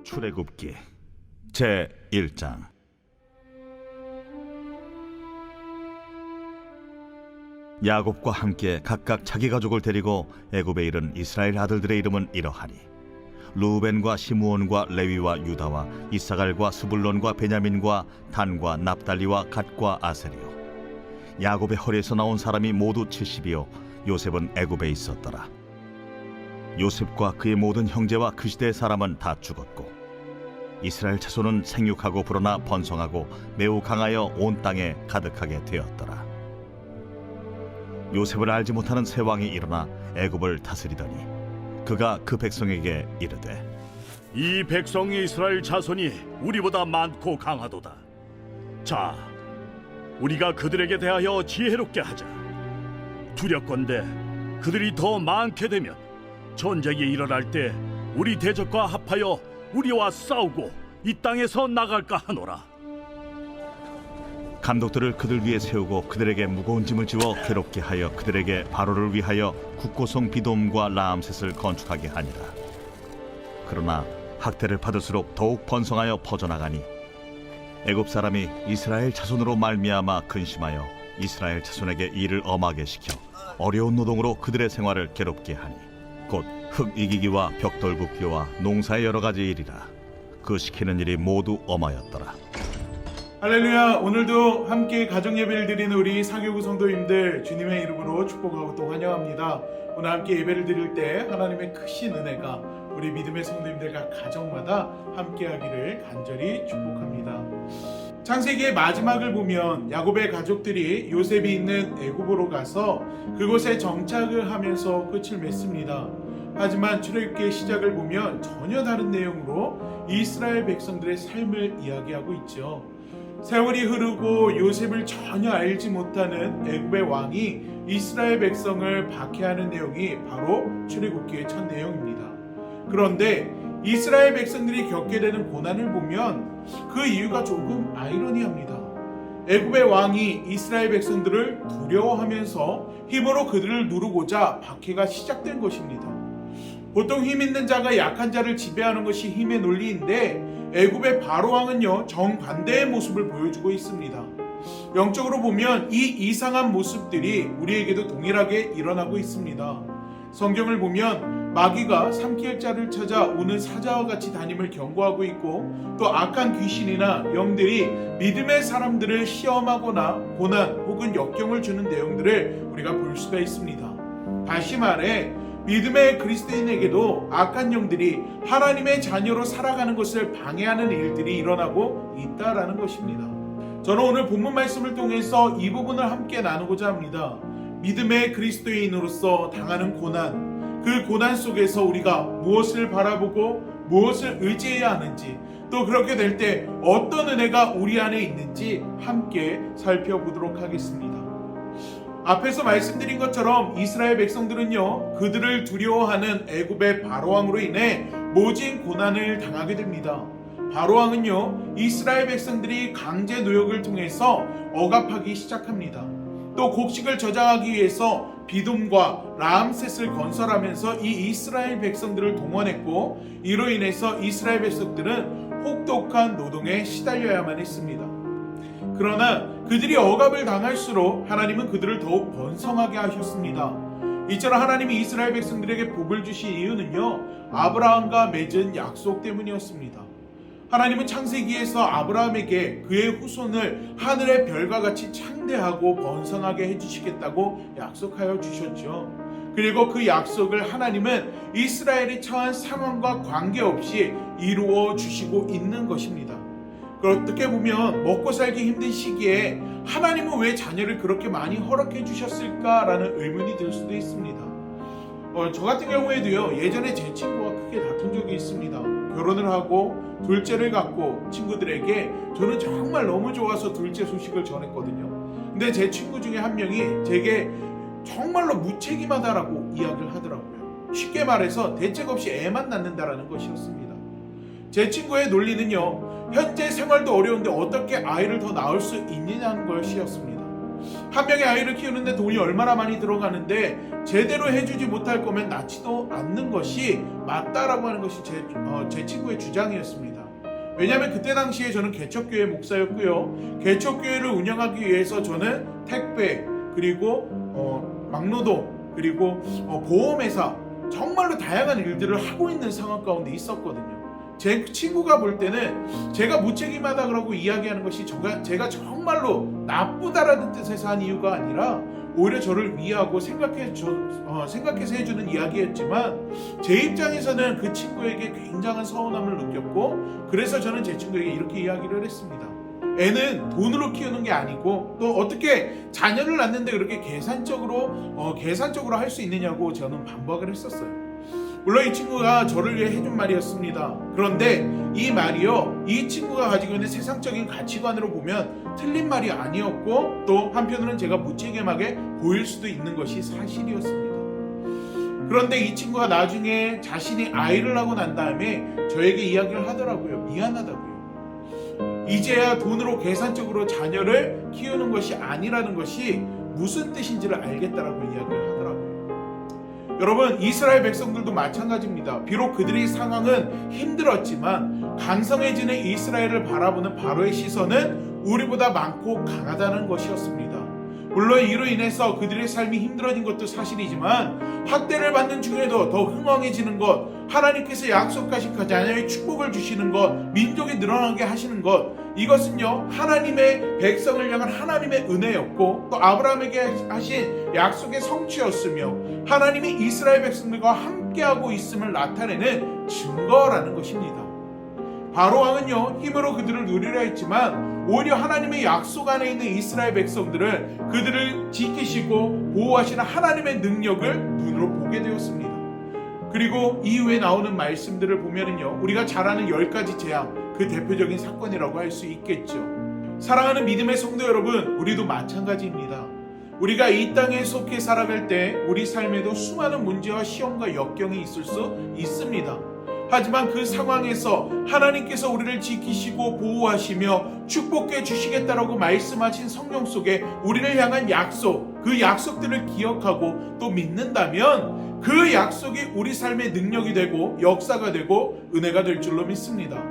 출애굽기 제1장. 야곱과 함께 각각 자기 가족을 데리고 애굽에 이른 이스라엘 아들들의 이름은 이러하니 루벤과 시므온과 레위와 유다와 이사갈과 스불론과 베냐민과 단과 납달리와 갓과 아셀이요. 야곱의 허리에서 나온 사람이 모두 70이요 요셉은 애굽에 있었더라. 요셉과 그의 모든 형제와 그 시대의 사람은 다 죽었고 이스라엘 자손은 생육하고 불어나 번성하고 매우 강하여 온 땅에 가득하게 되었더라. 요셉을 알지 못하는 새 왕이 일어나 애굽을 다스리더니 그가 그 백성에게 이르되 이 백성이 이스라엘 자손이 우리보다 많고 강하도다. 자, 우리가 그들에게 대하여 지혜롭게 하자. 두렵건대 그들이 더 많게 되면 전쟁이 일어날 때 우리 대적과 합하여 우리와 싸우고 이 땅에서 나갈까 하노라. 감독들을 그들 위에 세우고 그들에게 무거운 짐을 지워 괴롭게 하여 그들에게 바로를 위하여 국고성 비돔과 라암셋을 건축하게 하니라. 그러나 학대를 받을수록 더욱 번성하여 퍼져나가니 애굽 사람이 이스라엘 자손으로 말미암아 근심하여 이스라엘 자손에게 일을 엄하게 시켜 어려운 노동으로 그들의 생활을 괴롭게 하니 곧 흙 이기기와 벽돌 굽기와 농사의 여러 가지 일이라. 그 시키는 일이 모두 엄하였더라. 할렐루야. 오늘도 함께 가정 예배를 드리는 우리 사교구 성도님들 주님의 이름으로 축복하고 또 환영합니다. 오늘 함께 예배를 드릴 때 하나님의 크신 은혜가 우리 믿음의 성도님들과 가정마다 함께 하기를 간절히 축복합니다. 창세기의 마지막을 보면 야곱의 가족들이 요셉이 있는 애굽으로 가서 그곳에 정착을 하면서 끝을 맺습니다. 하지만 출애굽기의 시작을 보면 전혀 다른 내용으로 이스라엘 백성들의 삶을 이야기하고 있죠. 세월이 흐르고 요셉을 전혀 알지 못하는 애굽의 왕이 이스라엘 백성을 박해하는 내용이 바로 출애굽기의 첫 내용입니다. 그런데 이스라엘 백성들이 겪게 되는 고난을 보면 그 이유가 조금 아이러니합니다. 애굽의 왕이 이스라엘 백성들을 두려워하면서 힘으로 그들을 누르고자 박해가 시작된 것입니다. 보통 힘 있는 자가 약한 자를 지배하는 것이 힘의 논리인데 애굽의 바로 왕은요 정반대의 모습을 보여주고 있습니다. 영적으로 보면 이 이상한 모습들이 우리에게도 동일하게 일어나고 있습니다. 성경을 보면 마귀가 삼킬 자를 찾아 오는 사자와 같이 다님을 경고하고 있고 또 악한 귀신이나 영들이 믿음의 사람들을 시험하거나 고난 혹은 역경을 주는 내용들을 우리가 볼 수가 있습니다. 다시 말해 믿음의 그리스도인에게도 악한 영들이 하나님의 자녀로 살아가는 것을 방해하는 일들이 일어나고 있다라는 것입니다. 저는 오늘 본문 말씀을 통해서 이 부분을 함께 나누고자 합니다. 믿음의 그리스도인으로서 당하는 고난, 그 고난 속에서 우리가 무엇을 바라보고 무엇을 의지해야 하는지, 또 그렇게 될 때 어떤 은혜가 우리 안에 있는지 함께 살펴보도록 하겠습니다. 앞에서 말씀드린 것처럼 이스라엘 백성들은요 그들을 두려워하는 애굽의 바로왕으로 인해 모진 고난을 당하게 됩니다. 바로왕은요 이스라엘 백성들이 강제 노역을 통해서 억압하기 시작합니다. 또 곡식을 저장하기 위해서 비돔과 라암셋을 건설하면서 이 이스라엘 백성들을 동원했고 이로 인해서 이스라엘 백성들은 혹독한 노동에 시달려야만 했습니다. 그러나 그들이 억압을 당할수록 하나님은 그들을 더욱 번성하게 하셨습니다. 이처럼 하나님이 이스라엘 백성들에게 복을 주신 이유는요 아브라함과 맺은 약속 때문이었습니다. 하나님은 창세기에서 아브라함에게 그의 후손을 하늘의 별과 같이 창대하고 번성하게 해주시겠다고 약속하여 주셨죠. 그리고 그 약속을 하나님은 이스라엘이 처한 상황과 관계없이 이루어 주시고 있는 것입니다. 어떻게 보면 먹고 살기 힘든 시기에 하나님은 왜 자녀를 그렇게 많이 허락해 주셨을까라는 의문이 들 수도 있습니다. 저 같은 경우에도요 예전에 제 친구와 크게 다툰 적이 있습니다. 결혼을 하고 둘째를 갖고 친구들에게 저는 정말 너무 좋아서 둘째 소식을 전했거든요. 근데 제 친구 중에 한 명이 제게 정말로 무책임하다라고 이야기를 하더라고요. 쉽게 말해서 대책 없이 애만 낳는다라는 것이었습니다. 제 친구의 논리는요 현재 생활도 어려운데 어떻게 아이를 더 낳을 수 있느냐는 것이었습니다. 한 명의 아이를 키우는데 돈이 얼마나 많이 들어가는데 제대로 해주지 못할 거면 낳지도 않는 것이 맞다라고 하는 것이 제 친구의 주장이었습니다. 왜냐하면 그때 당시에 저는 개척교회 목사였고요. 개척교회를 운영하기 위해서 저는 택배, 그리고 막노동, 그리고 보험회사, 정말로 다양한 일들을 하고 있는 상황 가운데 있었거든요. 제 친구가 볼 때는 제가 무책임하다고 이야기하는 것이 제가 정말로 나쁘다라는 뜻에서 한 이유가 아니라 오히려 저를 위하고 생각해서 해주는 이야기였지만 제 입장에서는 그 친구에게 굉장한 서운함을 느꼈고, 그래서 저는 제 친구에게 이렇게 이야기를 했습니다. 애는 돈으로 키우는 게 아니고 또 어떻게 자녀를 낳는데 그렇게 계산적으로 할 수 있느냐고 저는 반박을 했었어요. 물론 이 친구가 저를 위해 해준 말이었습니다. 그런데 이 말이요, 이 친구가 가지고 있는 세상적인 가치관으로 보면 틀린 말이 아니었고, 또 한편으로는 제가 무책임하게 보일 수도 있는 것이 사실이었습니다. 그런데 이 친구가 나중에 자신이 아이를 낳고 난 다음에 저에게 이야기를 하더라고요. 미안하다고요. 이제야 돈으로 계산적으로 자녀를 키우는 것이 아니라는 것이 무슨 뜻인지를 알겠다라고 이야기를 하더라고요. 여러분, 이스라엘 백성들도 마찬가지입니다. 비록 그들의 상황은 힘들었지만 강성해지는 이스라엘을 바라보는 바로의 시선은 우리보다 많고 강하다는 것이었습니다. 물론 이로 인해서 그들의 삶이 힘들어진 것도 사실이지만 학대를 받는 중에도 더 흥왕해지는 것, 하나님께서 약속하신 자녀의 축복을 주시는 것, 민족이 늘어나게 하시는 것, 이것은요 하나님의 백성을 향한 하나님의 은혜였고, 또 아브라함에게 하신 약속의 성취였으며 하나님이 이스라엘 백성들과 함께하고 있음을 나타내는 증거라는 것입니다. 바로 왕은요 힘으로 그들을 누리려 했지만 오히려 하나님의 약속 안에 있는 이스라엘 백성들은 그들을 지키시고 보호하시는 하나님의 능력을 눈으로 보게 되었습니다. 그리고 이후에 나오는 말씀들을 보면은요 우리가 잘 아는 10가지 재앙, 그 대표적인 사건이라고 할 수 있겠죠. 사랑하는 믿음의 성도 여러분, 우리도 마찬가지입니다. 우리가 이 땅에 속해 살아갈 때 우리 삶에도 수많은 문제와 시험과 역경이 있을 수 있습니다. 하지만 그 상황에서 하나님께서 우리를 지키시고 보호하시며 축복해 주시겠다라고 말씀하신 성경 속에 우리를 향한 약속, 그 약속들을 기억하고 또 믿는다면 그 약속이 우리 삶의 능력이 되고 역사가 되고 은혜가 될 줄로 믿습니다.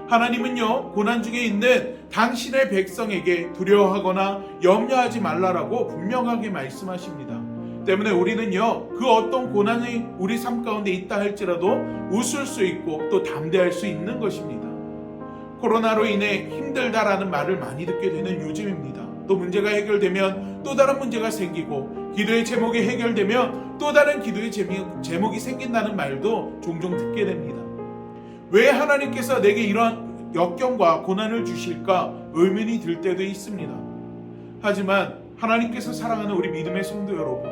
하나님은요 고난 중에 있는 당신의 백성에게 두려워하거나 염려하지 말라라고 분명하게 말씀하십니다. 때문에 우리는요 그 어떤 고난이 우리 삶 가운데 있다 할지라도 웃을 수 있고 또 담대할 수 있는 것입니다. 코로나로 인해 힘들다라는 말을 많이 듣게 되는 요즘입니다. 또 문제가 해결되면 또 다른 문제가 생기고, 기도의 제목이 해결되면 또 다른 기도의 제목이 생긴다는 말도 종종 듣게 됩니다. 왜 하나님께서 내게 이러한 역경과 고난을 주실까 의문이 들 때도 있습니다. 하지만 하나님께서 사랑하는 우리 믿음의 성도 여러분,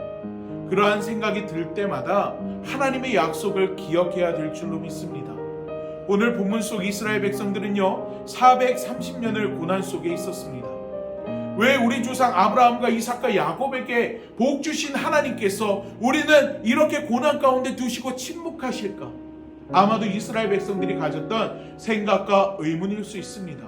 그러한 생각이 들 때마다 하나님의 약속을 기억해야 될 줄로 믿습니다. 오늘 본문 속 이스라엘 백성들은요 430년을 고난 속에 있었습니다. 왜 우리 조상 아브라함과 이삭과 야곱에게 복 주신 하나님께서 우리는 이렇게 고난 가운데 두시고 침묵하실까? 아마도 이스라엘 백성들이 가졌던 생각과 의문일 수 있습니다.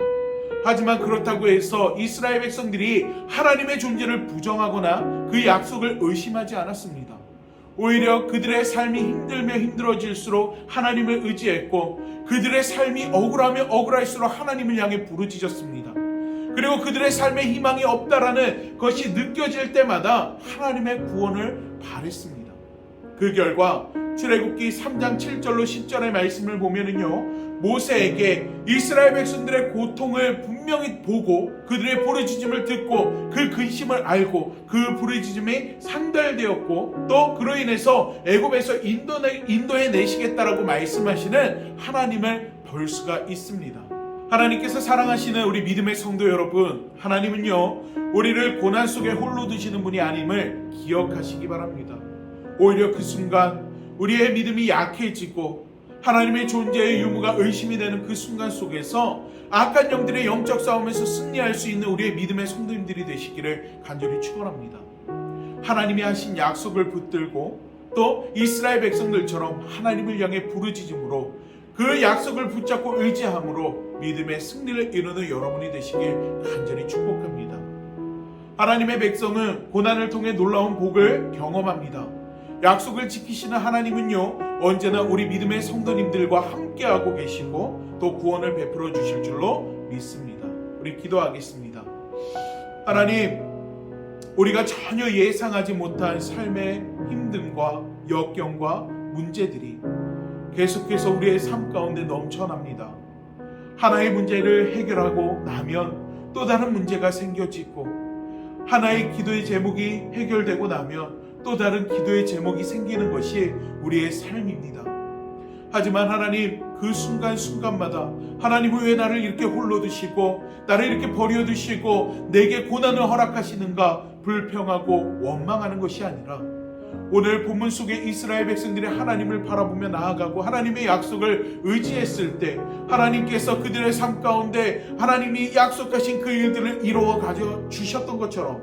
하지만 그렇다고 해서 이스라엘 백성들이 하나님의 존재를 부정하거나 그 약속을 의심하지 않았습니다. 오히려 그들의 삶이 힘들며 힘들어질수록 하나님을 의지했고, 그들의 삶이 억울하며 억울할수록 하나님을 향해 부르짖었습니다. 그리고 그들의 삶에 희망이 없다라는 것이 느껴질 때마다 하나님의 구원을 바랬습니다. 그 결과 출애굽기 3장 7절로 10절의 말씀을 보면은요 모세에게 이스라엘 백성들의 고통을 분명히 보고 그들의 부르짖음을 듣고 그 근심을 알고 그 부르짖음이 상달되었고, 또 그로 인해서 애굽에서 인도해 내시겠다라고 말씀하시는 하나님을 볼 수가 있습니다. 하나님께서 사랑하시는 우리 믿음의 성도 여러분, 하나님은요 우리를 고난 속에 홀로 두시는 분이 아님을 기억하시기 바랍니다. 오히려 그 순간 우리의 믿음이 약해지고 하나님의 존재의 유무가 의심이 되는 그 순간 속에서 악한 영들의 영적 싸움에서 승리할 수 있는 우리의 믿음의 성도님들이 되시기를 간절히 축원합니다. 하나님이 하신 약속을 붙들고 또 이스라엘 백성들처럼 하나님을 향해 부르짖음으로 그 약속을 붙잡고 의지함으로 믿음의 승리를 이루는 여러분이 되시길 간절히 축복합니다. 하나님의 백성은 고난을 통해 놀라운 복을 경험합니다. 약속을 지키시는 하나님은요, 언제나 우리 믿음의 성도님들과 함께하고 계시고 또 구원을 베풀어 주실 줄로 믿습니다. 우리 기도하겠습니다. 하나님, 우리가 전혀 예상하지 못한 삶의 힘듦과 역경과 문제들이 계속해서 우리의 삶 가운데 넘쳐납니다. 하나의 문제를 해결하고 나면 또 다른 문제가 생겨지고, 하나의 기도의 제목이 해결되고 나면 또 다른 기도의 제목이 생기는 것이 우리의 삶입니다. 하지만 하나님, 그 순간순간마다 하나님은 왜 나를 이렇게 홀로 두시고 나를 이렇게 버려두시고 내게 고난을 허락하시는가 불평하고 원망하는 것이 아니라, 오늘 본문 속에 이스라엘 백성들이 하나님을 바라보며 나아가고 하나님의 약속을 의지했을 때 하나님께서 그들의 삶 가운데 하나님이 약속하신 그 일들을 이루어 가져 주셨던 것처럼,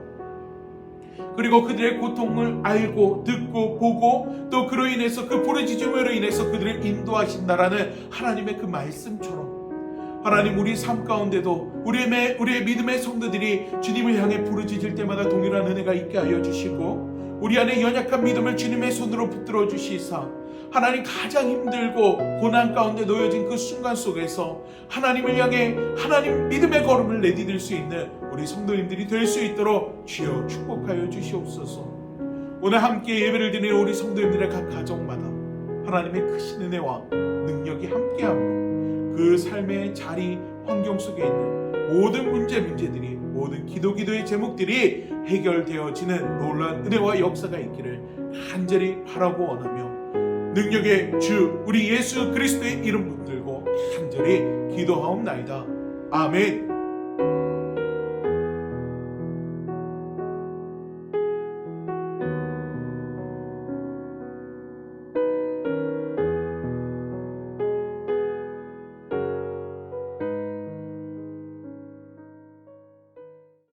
그리고 그들의 고통을 알고 듣고 보고 또 그로 인해서 그 부르짖음으로 인해서 그들을 인도하신다라는 하나님의 그 말씀처럼, 하나님, 우리 삶 가운데도 우리의 믿음의 성도들이 주님을 향해 부르짖을 때마다 동일한 은혜가 있게 하여 주시고, 우리 안에 연약한 믿음을 주님의 손으로 붙들어 주시사 하나님, 가장 힘들고 고난 가운데 놓여진 그 순간 속에서 하나님을 향해 하나님 믿음의 걸음을 내디딜 수 있는 우리 성도님들이 될 수 있도록 주여 축복하여 주시옵소서. 오늘 함께 예배를 드리는 우리 성도님들의 각 가정마다 하나님의 크신 은혜와 능력이 함께함으로 그 삶의 자리 환경 속에 있는 모든 문제들이, 모든 기도의 제목들이 해결되어지는 놀라운 은혜와 역사가 있기를 간절히 바라고 원하며 능력의 주 우리 예수 그리스도의 이름 붙들고 간절히 기도하옵나이다. 아멘.